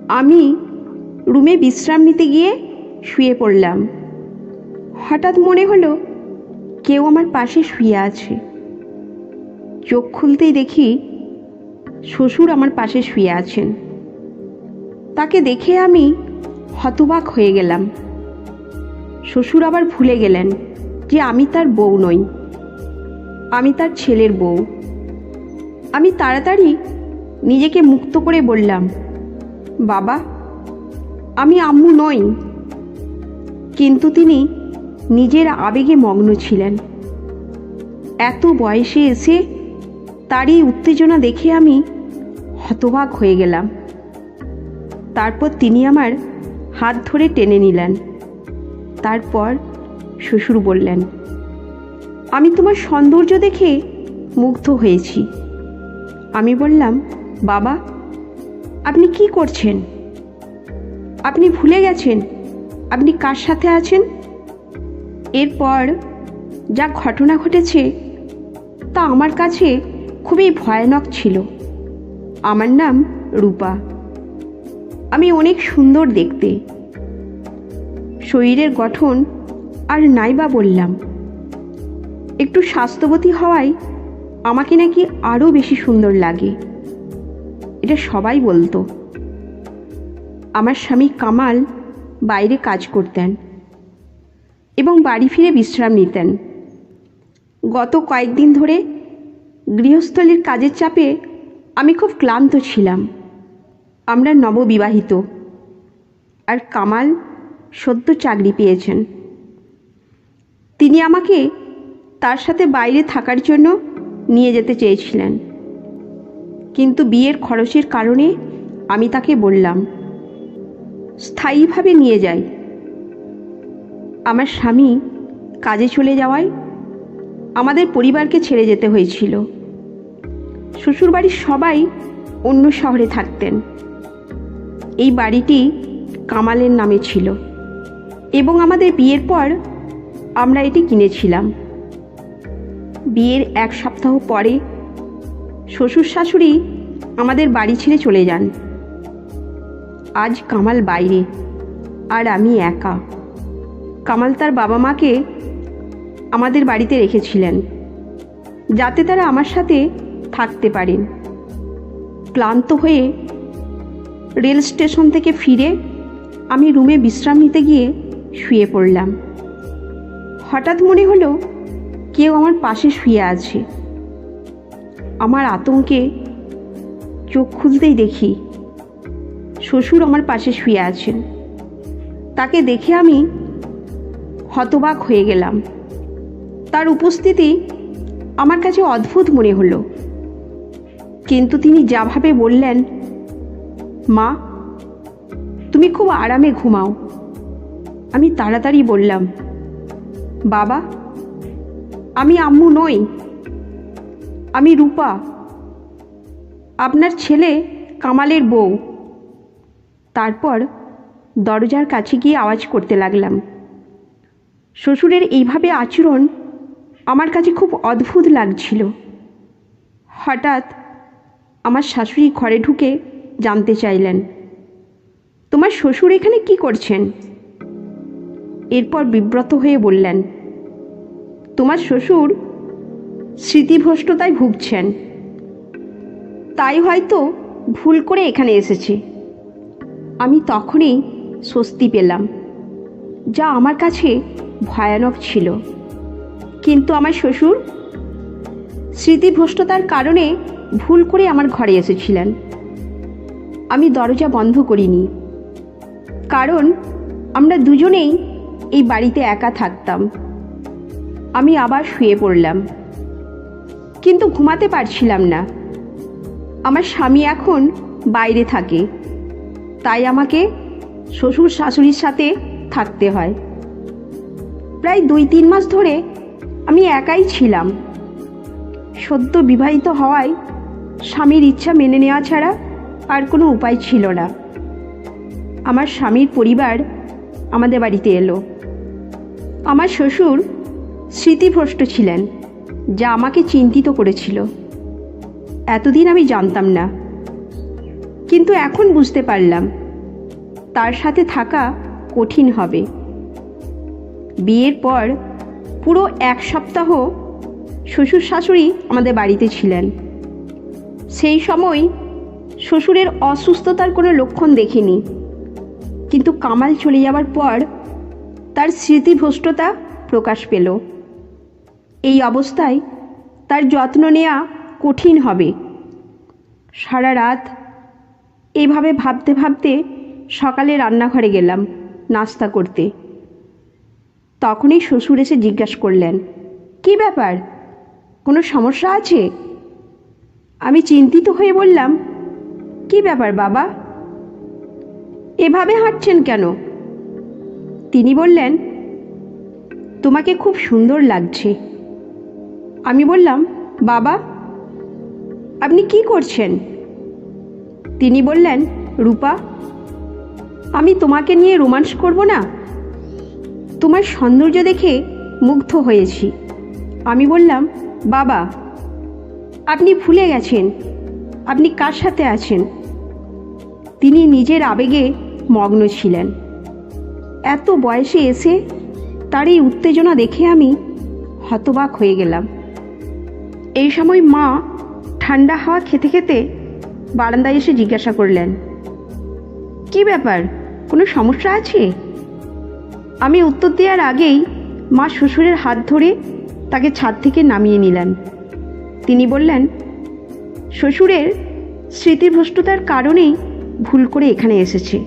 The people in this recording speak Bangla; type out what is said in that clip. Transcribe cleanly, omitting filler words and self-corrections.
আমি রুমে বিশ্রাম নিতে গিয়ে শুয়ে পড়লাম। হঠাৎ মনে হলো কেউ আমার পাশে শুয়ে আছে। চোখ খুলতেই দেখি শ্বশুর আমার পাশে শুয়ে আছেন। তাকে দেখে আমি হতবাক হয়ে গেলাম। শ্বশুর আবার ভুলে গেলেন যে আমি তার বউ নই, আমি তার ছেলের বউ। আমি তাড়াতাড়ি নিজেকে মুক্ত করে বললাম, বাবা, আমি আম্মু নই। কিন্তু তিনি নিজের আবেগে মগ্ন ছিলেন। এত বয়সে এসে তার এই উত্তেজনা দেখে আমি হতবাক হয়ে গেলাম। তারপর তিনি আমার হাত ধরে টেনে নিলেন। তারপর শ্বশুর বললেন, আমি তোমার সৌন্দর্য দেখে মুগ্ধ হয়েছি। আমি বললাম, বাবা, আপনি কি করছেন? আপনি ভুলে গেছেন আপনি কার সাথে আছেন? এরপর যা ঘটনা ঘটেছে তা আমার কাছে খুবই ভয়ানক ছিল। আমার নাম রূপা। আমি অনেক সুন্দর দেখতে। শরীরের গঠন আর নাইবা বললাম, একটু স্বাস্থ্যবতী হওয়ায় আমাকে নাকি আরও বেশি সুন্দর লাগে। এটা সবাই বলতো। আমার স্বামী কামাল বাইরে কাজ করতেন এবং বাড়ি ফিরে বিশ্রাম নিতেন। গত কয়েকদিন ধরে গৃহস্থলীর কাজের চাপে আমি খুব ক্লান্ত ছিলাম। আমরা নববিবাহিত, আর কামাল সদ্য চাকরি পেয়েছেন। তিনি আমাকে তার সাথে বাইরে থাকার জন্য নিয়ে যেতে চেয়েছিলেন, কিন্তু বিয়ের খরচের কারণে আমি তাকে বললাম স্থায়ীভাবে নিয়ে যাই। আমার স্বামী কাজে চলে যাওয়ায় আমাদের পরিবারকে ছেড়ে যেতে হয়েছিল। শ্বশুরবাড়ির সবাই অন্য শহরে থাকতেন। এই বাড়িটি কামালের নামে ছিল এবং আমাদের বিয়ের পর আমরা এটি কিনেছিলাম। বিয়ের 1 সপ্তাহ পরে শ্বশুর শাশুড়ি আমাদের বাড়ি ছেড়ে চলে যান। আজ কামাল বাইরে আর আমি একা। কামাল তার বাবা মাকে আমাদের বাড়িতে রেখেছিলেন যাতে তারা আমার সাথে থাকতে পারেন। ক্লান্ত হয়ে রেল স্টেশন থেকে ফিরে আমি রুমে বিশ্রাম নিতে গিয়ে শুয়ে পড়লাম। হঠাৎ মনে হলো কেউ আমার পাশে শুয়ে আছে। আমার আতঙ্কে চোখ খুলতেই দেখি শ্বশুর আমার পাশে শুয়ে আছেন। তাকে দেখে আমি হতবাক হয়ে গেলাম। তার উপস্থিতি আমার কাছে অদ্ভুত মনে হলো, কিন্তু তিনি যাভাবে বললেন, মা, তুমি খুব আরামে ঘুমাও। আমি তাড়াতাড়ি বললাম, বাবা, আমি আম্মু নই, আমি রূপা, আপনার ছেলে কামালের বউ। তারপর দরজার কাছে গিয়ে আওয়াজ করতে লাগলাম। শ্বশুরের এইভাবে আচরণ আমার কাছে খুব অদ্ভুত লাগছিল। হঠাৎ আমার শাশুড়ি ঘরে ঢুকে জানতে চাইলেন, তোমার শ্বশুর এখানে কি করছেন? এরপর বিব্রত হয়ে বললেন, তোমার শ্বশুর স্মৃতিভ্রষ্টতায় ভুগছেন, তাই হয়তো ভুল করে এখানে এসেছে। আমি তখনই স্বস্তি পেলাম, যা আমার কাছে ভয়ানক ছিল। কিন্তু আমার শ্বশুর স্মৃতিভ্রষ্টতার কারণে ভুল করে আমার ঘরে এসেছিলেন। আমি দরজা বন্ধ করিনি, কারণ আমরা দুজনেই এই বাড়িতে একা থাকতাম। আমি আবার শুয়ে পড়লাম, কিন্তু ঘুমাতে পারছিলাম না। আমার স্বামী এখন বাইরে থাকে, তাই আমাকে শ্বশুর শাশুড়ির সাথে থাকতে হয়। প্রায় 2-3 মাস ধরে আমি একাই ছিলাম। সদ্য বিবাহিত হওয়ায় স্বামীর ইচ্ছা মেনে নেওয়া ছাড়া আর কোনো উপায় ছিল না। আমার স্বামীর পরিবার আমাদের বাড়িতে এলো। আমার শ্বশুর স্মৃতিভ্রষ্ট ছিলেন, যা আমাকে চিন্তিত করেছিল। এতদিন আমি জানতাম না, কিন্তু এখন বুঝতে পারলাম তার সাথে থাকা কঠিন হবে। বিয়ের পর পুরো 1 সপ্তাহ শ্বশুর শাশুড়ি আমাদের বাড়িতে ছিলেন। সেই সময় শ্বশুরের অসুস্থতার কোনো লক্ষণ দেখিনি, কিন্তু কামাল চলে যাওয়ার পর তার স্মৃতিভ্রষ্টতা প্রকাশ পেল। এই অবস্থায় তার যত্ন নেওয়া কঠিন হবে। সারা রাত এইভাবে ভাবতে ভাবতে সকালে রান্নাঘরে গেলাম নাস্তা করতে। তখনই শ্বশুর এসে জিজ্ঞাসা করলেন, কী ব্যাপার, কোনো সমস্যা আছে? আমি চিন্তিত হয়ে বললাম, কী ব্যাপার বাবা, এভাবে হাঁটছেন কেন? তিনি বললেন, তোমাকে খুব সুন্দর লাগছে। আমি বললাম, বাবা আপনি কি করছেন? তিনি বললেন, রূপা, আমি তোমাকে নিয়ে রোমান্স করব না? তোমার সৌন্দর্য দেখে মুগ্ধ হয়েছি। আমি বললাম, বাবা আপনি ভুলে গেছেন আপনি কার সাথে আছেন। তিনি নিজের আবেগে মগ্ন ছিলেন। এত বয়সে এসে তার এই উত্তেজনা দেখে আমি হতবাক হয়ে গেলাম। এই সময় মা ঠান্ডা হাওয়া খেতে খেতে বারান্দায় এসে জিজ্ঞাসা করলেন, কী ব্যাপার, কোনো সমস্যা আছে? আমি উত্তর দেওয়ার আগেই মা শ্বশুরের হাত ধরে তাকে ছাদ থেকে নামিয়ে নিলেন। তিনি বললেন, শ্বশুরের স্মৃতিভ্রষ্টতার কারণেই ভুল করে এখানে এসেছে।